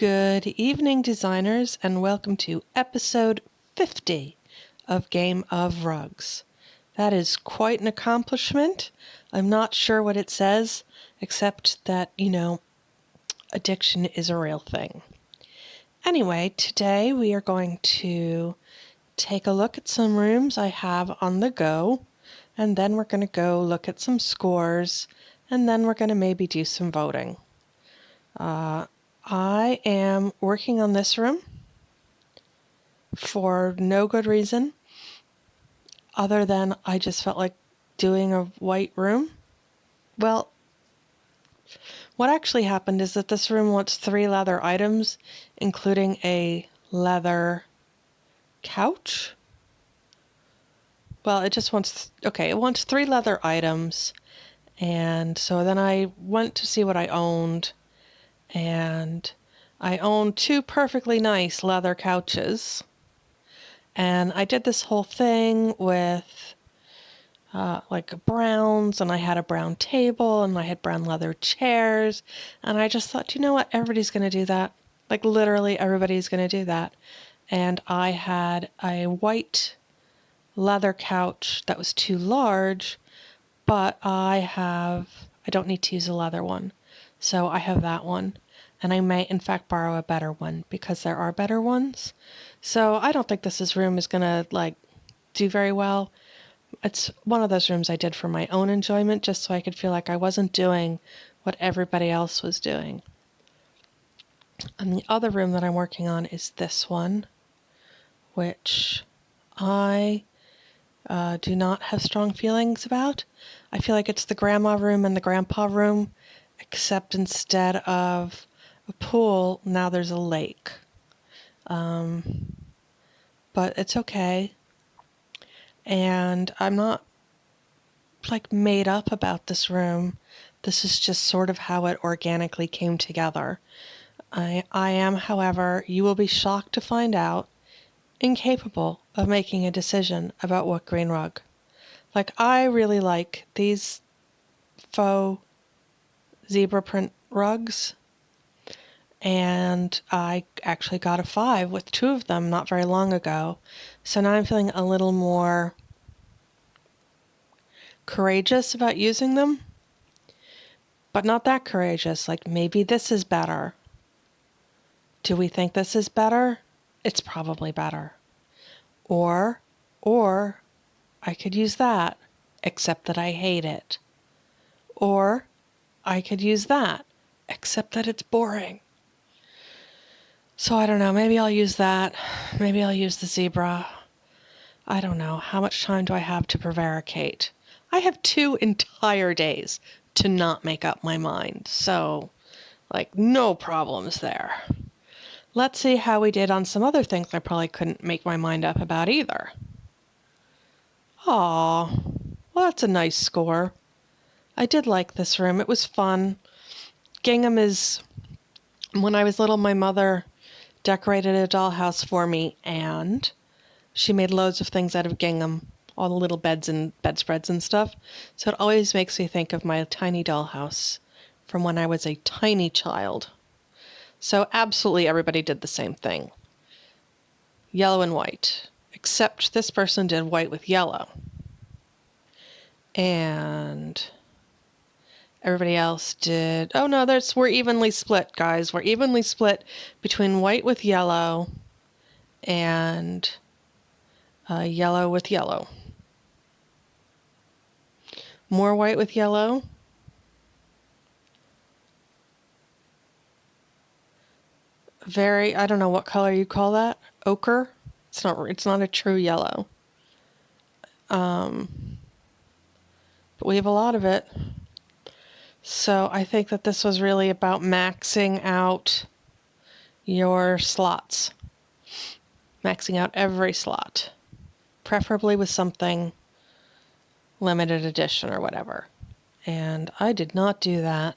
Good evening, designers, and welcome to episode 50 of Game of Rugs. That is quite an accomplishment. I'm not sure what it says, except that, addiction is a real thing. Anyway, today we are going to take a look at some rooms I have on the go, and then we're going to go look at some scores, and then we're going to maybe do some voting. I am working on this room for no good reason other than I just felt like doing a white room. Well, what actually happened is that this room wants 3 leather items, including a leather couch. Well, it wants 3 leather items. And so then I went to see what I owned, and I owned 2 perfectly nice leather couches. And I did this whole thing with browns, and I had a brown table, and I had brown leather chairs, and I just thought, you know what, everybody's going to do that. Like literally everybody's going to do that. And I had a white leather couch that was too large, but I don't need to use a leather one. So I have that one. And I may, in fact, borrow a better one because there are better ones. So I don't think this room is going to, do very well. It's one of those rooms I did for my own enjoyment, just so I could feel like I wasn't doing what everybody else was doing. And the other room that I'm working on is this one, which I do not have strong feelings about. I feel like it's the grandma room and the grandpa room, except instead of a pool, now there's a lake. But it's okay. And I'm not made up about this room. This is just sort of how it organically came together. I am, however, you will be shocked to find out, incapable of making a decision about what green rug. I really like these faux zebra print rugs, and I actually got a 5 with 2 of them not very long ago. So now I'm feeling a little more courageous about using them, but not that courageous. Maybe this is better. Do we think this is better? It's probably better. Or I could use that, except that I hate it. Or I could use that, except that it's boring. So I don't know, maybe I'll use that. Maybe I'll use the zebra. I don't know. How much time do I have to prevaricate? I have 2 entire days to not make up my mind. So, no problems there. Let's see how we did on some other things I probably couldn't make my mind up about either. Aw, well, that's a nice score. I did like this room. It was fun. Gingham is... When I was little, my mother decorated a dollhouse for me, and she made loads of things out of gingham, all the little beds and bedspreads and stuff. So it always makes me think of my tiny dollhouse from when I was a tiny child. So absolutely everybody did the same thing. Yellow and white. Except this person did white with yellow. And everybody else did... Oh no, we're evenly split, guys. We're evenly split between white with yellow and yellow with yellow. More white with yellow. I don't know what color you call that. Ochre? It's not a true yellow. But we have a lot of it. So I think that this was really about maxing out your slots. Maxing out every slot. Preferably with something limited edition or whatever. And I did not do that.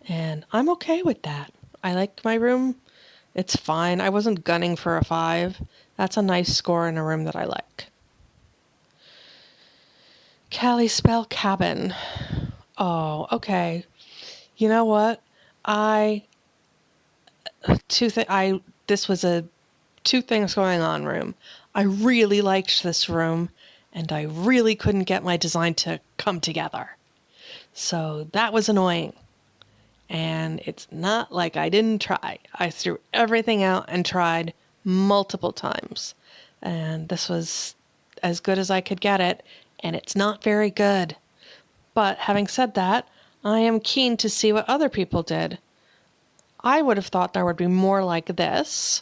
And I'm okay with that. I like my room. It's fine. I wasn't gunning for a 5. That's a nice score in a room that I like. Kalispell Cabin. Oh, okay. You know what? I this was a two things going on room. I really liked this room, and I really couldn't get my design to come together. So that was annoying. And it's not like I didn't try. I threw everything out and tried multiple times. And this was as good as I could get it, and it's not very good. But having said that, I am keen to see what other people did. I would have thought there would be more like this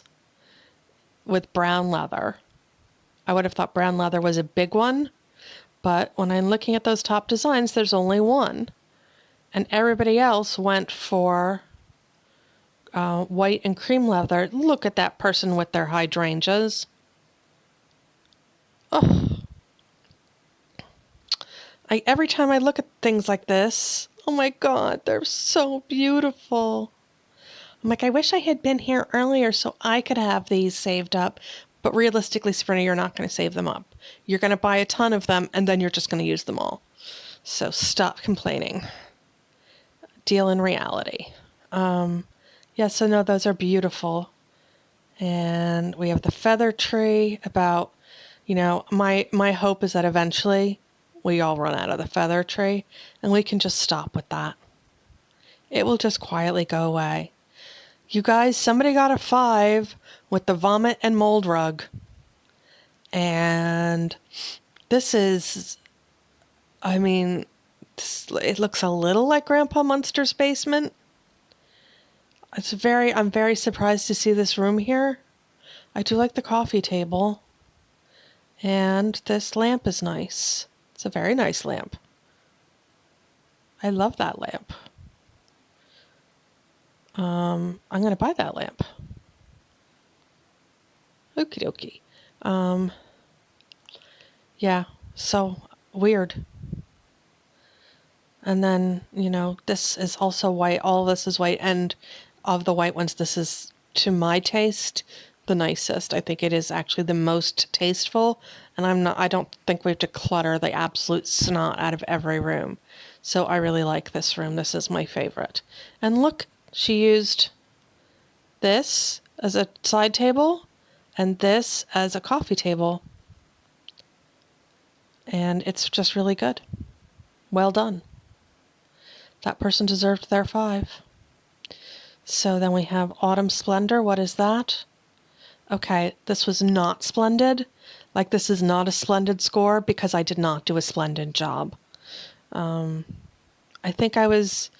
with brown leather. I would have thought brown leather was a big one, but when I'm looking at those top designs, there's only one. And everybody else went for white and cream leather. Look at that person with their hydrangeas. Oh, every time I look at things like this, oh my God, they're so beautiful. I'm like, I wish I had been here earlier so I could have these saved up. But realistically, Sabrina, you're not going to save them up. You're going to buy a ton of them, and then you're just going to use them all. So stop complaining. Deal in reality. Yeah, so no, those are beautiful. And we have the feather tree about, my hope is that eventually we all run out of the feather tree and we can just stop with that. It will just quietly go away. You guys, somebody got a 5 with the vomit and mold rug. And this is, it looks a little like Grandpa Munster's basement. I'm very surprised to see this room here. I do like the coffee table. And this lamp is nice. It's a very nice lamp. I love that lamp. I'm going to buy that lamp. Okie dokie. Yeah, so weird. And then, this is also white. All of this is white. And of the white ones, this is, to my taste, the nicest. I think it is actually the most tasteful. And I don't think we have to clutter the absolute snot out of every room. So I really like this room. This is my favorite. And look, she used this as a side table and this as a coffee table. And it's just really good. Well done. That person deserved their 5. So then we have Autumn Splendor. What is that? Okay, this was not splendid. Like, this is not a splendid score because I did not do a splendid job. I think I was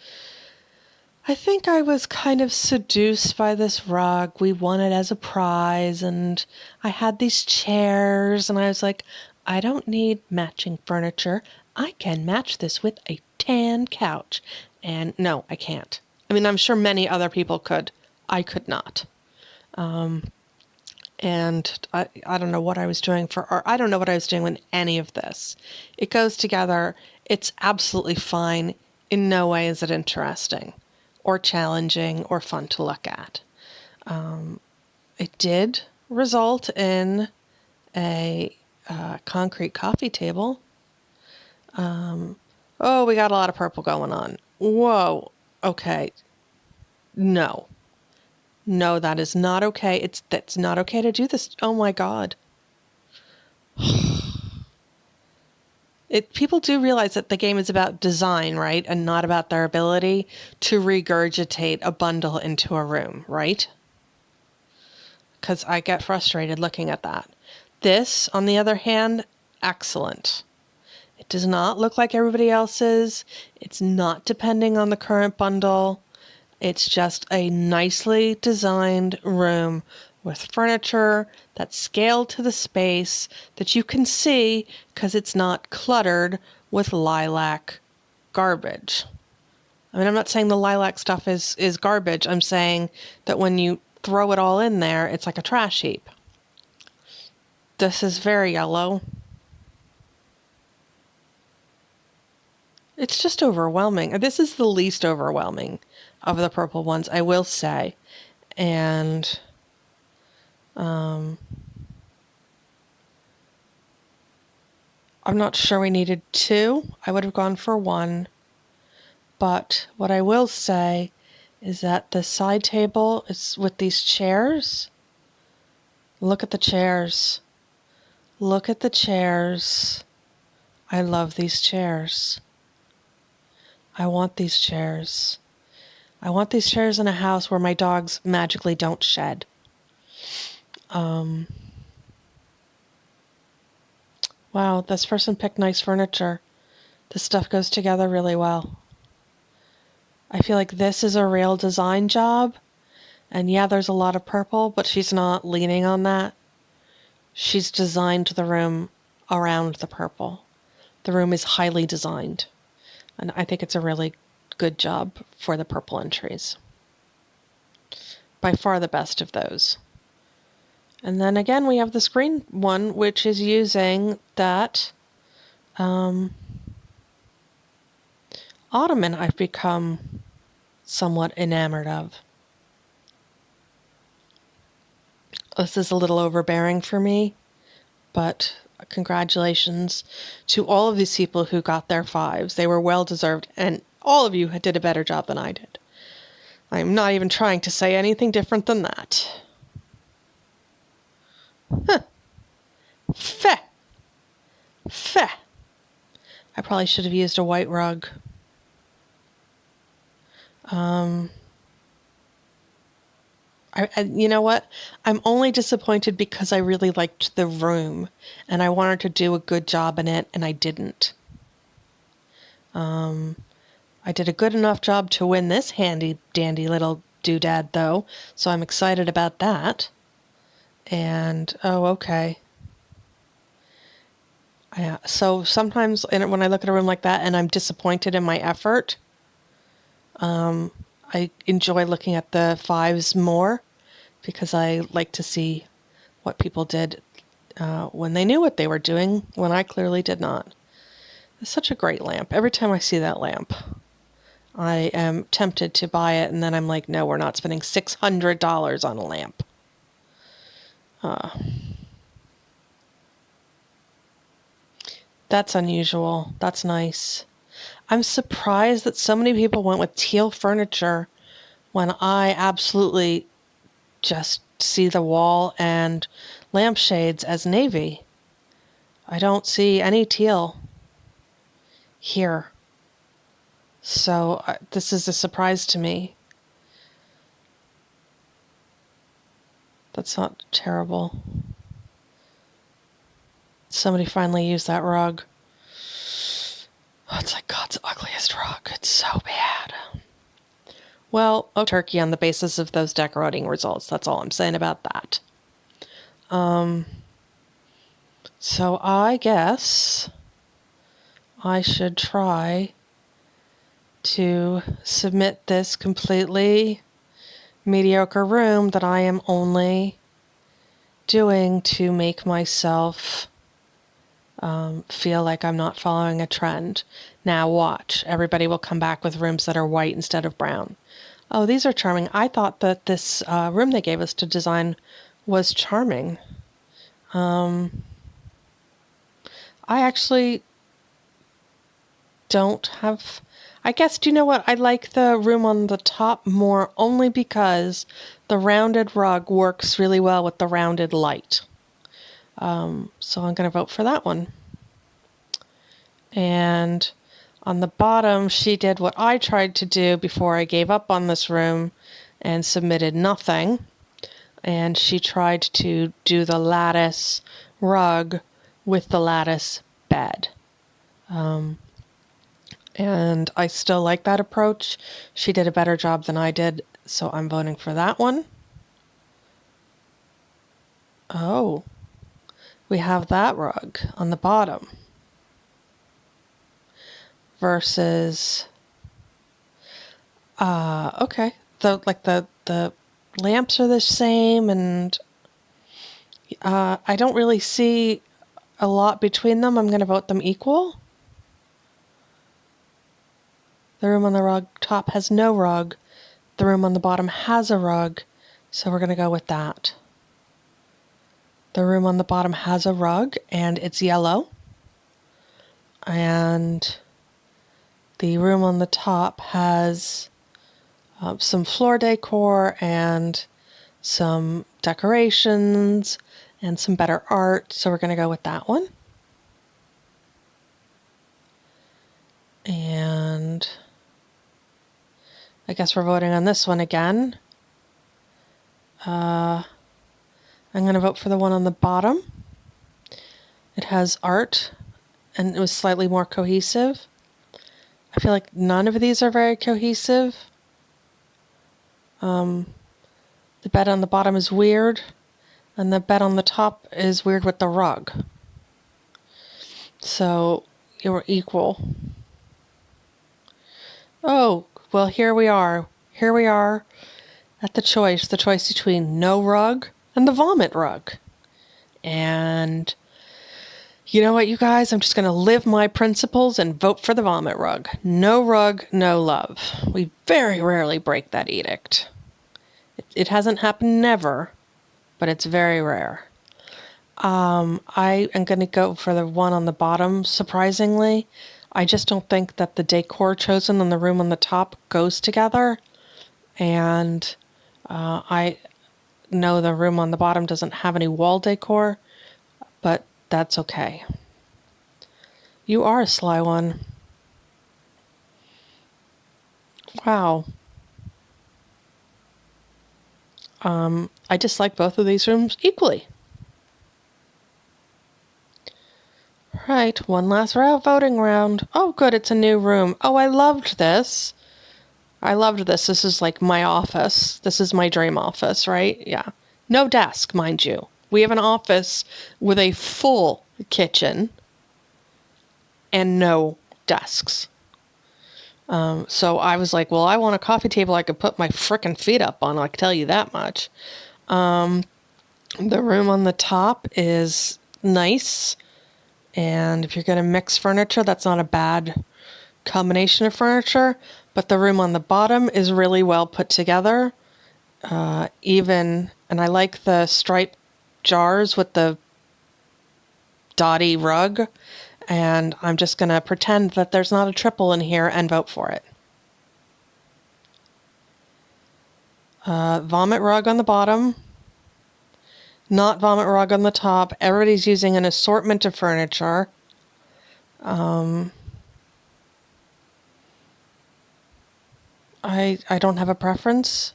kind of seduced by this rug. We won it as a prize, and I had these chairs, and I was like, I don't need matching furniture. I can match this with a tan couch. And no, I can't. I mean, I'm sure many other people could. I could not. And I don't know what I was doing or I don't know what I was doing with any of this. It goes together. It's absolutely fine. In no way is it interesting or challenging or fun to look at. It did result in a concrete coffee table. Oh, we got a lot of purple going on. Whoa. Okay. No. No, that is not okay. That's not okay to do this. Oh my God. People do realize that the game is about design, right? And not about their ability to regurgitate a bundle into a room, right? Because I get frustrated looking at that. This, on the other hand, excellent. It does not look like everybody else's. It's not depending on the current bundle. It's just a nicely designed room with furniture that's scaled to the space that you can see because it's not cluttered with lilac garbage. I mean, I'm not saying the lilac stuff is garbage. I'm saying that when you throw it all in there, it's like a trash heap. This is very yellow. It's just overwhelming. This is the least overwhelming of the purple ones, I will say. And I'm not sure we needed 2. I would have gone for 1. But what I will say is that the side table is with these chairs. Look at the chairs. Look at the chairs. I love these chairs. I want these chairs. I want these chairs in a house where my dogs magically don't shed. Wow, this person picked nice furniture. This stuff goes together really well. I feel like this is a real design job. And yeah, there's a lot of purple, but she's not leaning on that. She's designed the room around the purple. The room is highly designed. And I think it's a really good job for the purple entries. By far the best of those. And then again, we have the screen one, which is using that ottoman I've become somewhat enamored of. This is a little overbearing for me, but congratulations to all of these people who got their 5s. They were well deserved, and all of you did a better job than I did. I'm not even trying to say anything different than that. Huh. Feh. Feh. I probably should have used a white rug. You know what? I'm only disappointed because I really liked the room and I wanted to do a good job in it, and I didn't. I did a good enough job to win this handy dandy little doodad though, so I'm excited about that. And oh, okay. Yeah, so sometimes when I look at a room like that and I'm disappointed in my effort, I enjoy looking at the 5s more because I like to see what people did when they knew what they were doing, when I clearly did not. It's such a great lamp. Every time I see that lamp, I am tempted to buy it, and then I'm like, no, we're not spending $600 on a lamp. That's unusual. That's nice. I'm surprised that so many people went with teal furniture when I absolutely just see the wall and lampshades as navy. I don't see any teal here. So this is a surprise to me. That's not terrible. Somebody finally used that rug. Oh, it's like God's ugliest rug. It's so bad. Well, turkey on the basis of those decorating results. That's all I'm saying about that. So I guess I should try to submit this completely mediocre room that I am only doing to make myself feel like I'm not following a trend. Now watch. Everybody will come back with rooms that are white instead of brown. Oh, these are charming. I thought that this room they gave us to design was charming. I actually don't have... I guess, do you know what? I like the room on the top more only because the rounded rug works really well with the rounded light. So I'm going to vote for that one. And on the bottom, she did what I tried to do before I gave up on this room and submitted nothing. And she tried to do the lattice rug with the lattice bed. And I still like that approach. She did a better job than I did, so I'm voting for that one. Oh, we have that rug on the bottom versus okay, the lamps are the same, and I don't really see a lot between them. I'm going to vote them equal. The room on the rug top has no rug. The room on the bottom has a rug, so we're going to go with that. The room on the bottom has a rug, and it's yellow. And the room on the top has some floor decor and some decorations and some better art. So we're going to go with that one. And I guess we're voting on this one again. I'm going to vote for the one on the bottom. It has art and it was slightly more cohesive. I feel like none of these are very cohesive. The bed on the bottom is weird, and the bed on the top is weird with the rug. So they were equal. Oh, well, here we are. Here we are at the choice between no rug and the vomit rug. And you know what, you guys? I'm just going to live my principles and vote for the vomit rug. No rug, no love. We very rarely break that edict. It hasn't happened never, but it's very rare. I am going to go for the one on the bottom, surprisingly. I just don't think that the decor chosen on the room on the top goes together. And I know the room on the bottom doesn't have any wall decor, but that's okay. You are a sly one. Wow. I dislike both of these rooms equally. Right, one last voting round. Oh, good, it's a new room. Oh, I loved this. I loved this. This is like my office. This is my dream office, right? Yeah. No desk, mind you. We have an office with a full kitchen and no desks. So I was like, well, I want a coffee table I could put my frickin' feet up on, I can tell you that much. The room on the top is nice. And if you're going to mix furniture, that's not a bad combination of furniture. But the room on the bottom is really well put together. And I like the striped jars with the dotty rug. And I'm just going to pretend that there's not a triple in here and vote for it. Vomit rug on the bottom. Not vomit rug on the top. Everybody's using an assortment of furniture. I don't have a preference.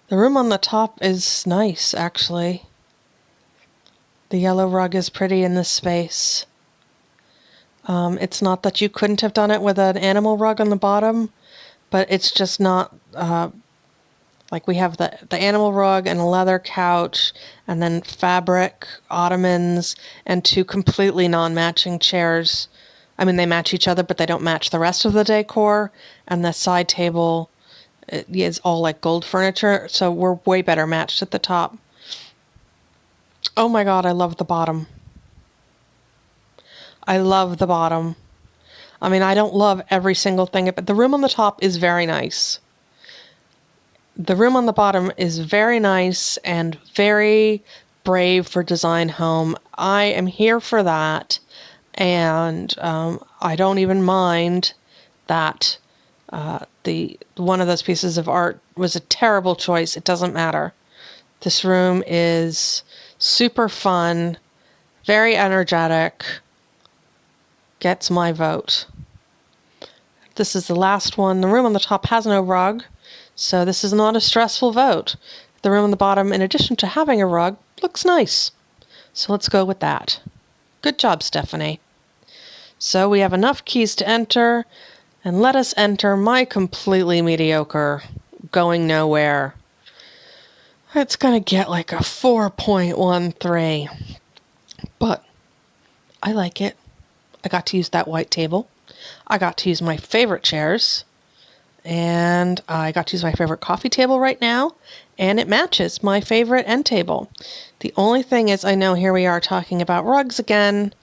The room on the top is nice, actually. The yellow rug is pretty in this space. It's not that you couldn't have done it with an animal rug on the bottom, but it's just not, like we have the animal rug and a leather couch, and then fabric ottomans and two completely non-matching chairs. I mean, they match each other, but they don't match the rest of the decor. And the side table is all like gold furniture, so we're way better matched at the top. Oh my God, I love the bottom. I love the bottom. I mean, I don't love every single thing, but the room on the top is very nice. The room on the bottom is very nice and very brave for design home. I am here for that. And I don't even mind that the one of those pieces of art was a terrible choice. It doesn't matter. This room is super fun, very energetic, gets my vote. This is the last one. The room on the top has no rug, so this is not a stressful vote. The room on the bottom, in addition to having a rug, looks nice. So let's go with that. Good job, Stephanie. So we have enough keys to enter, and let us enter my completely mediocre, going nowhere. It's going to get like a 4.13, but I like it. I got to use that white table. I got to use my favorite chairs, and I got to use my favorite coffee table right now, and it matches my favorite end table. The only thing is, I know here we are talking about rugs again.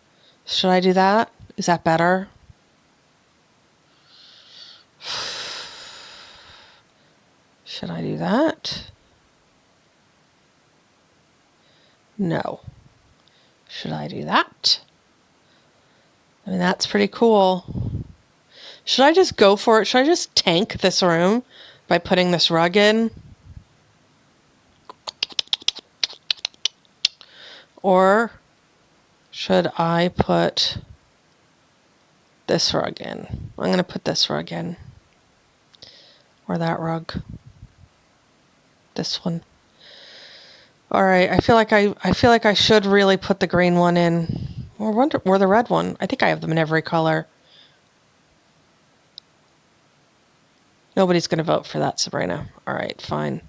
Should I do that? Is that better? Should I do that? No. Should I do that? I mean, that's pretty cool. Should I just go for it? Should I just tank this room by putting this rug in? Or should I put this rug in? I'm going to put this rug in. Or that rug. This one. All right, I feel like I should really put the green one in. Or the red one. I think I have them in every color. Nobody's going to vote for that, Sabrina. All right, fine.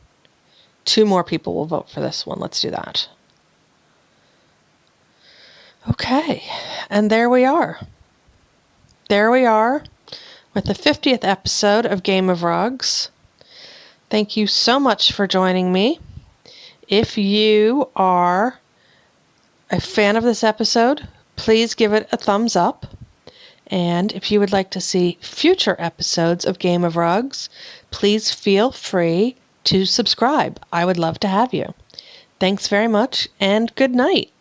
2 more people will vote for this one. Let's do that. Okay, and there we are. There we are with the 50th episode of Game of Rugs. Thank you so much for joining me. If you are a fan of this episode, please give it a thumbs up. And if you would like to see future episodes of Game of Rugs, please feel free to subscribe. I would love to have you. Thanks very much, and good night.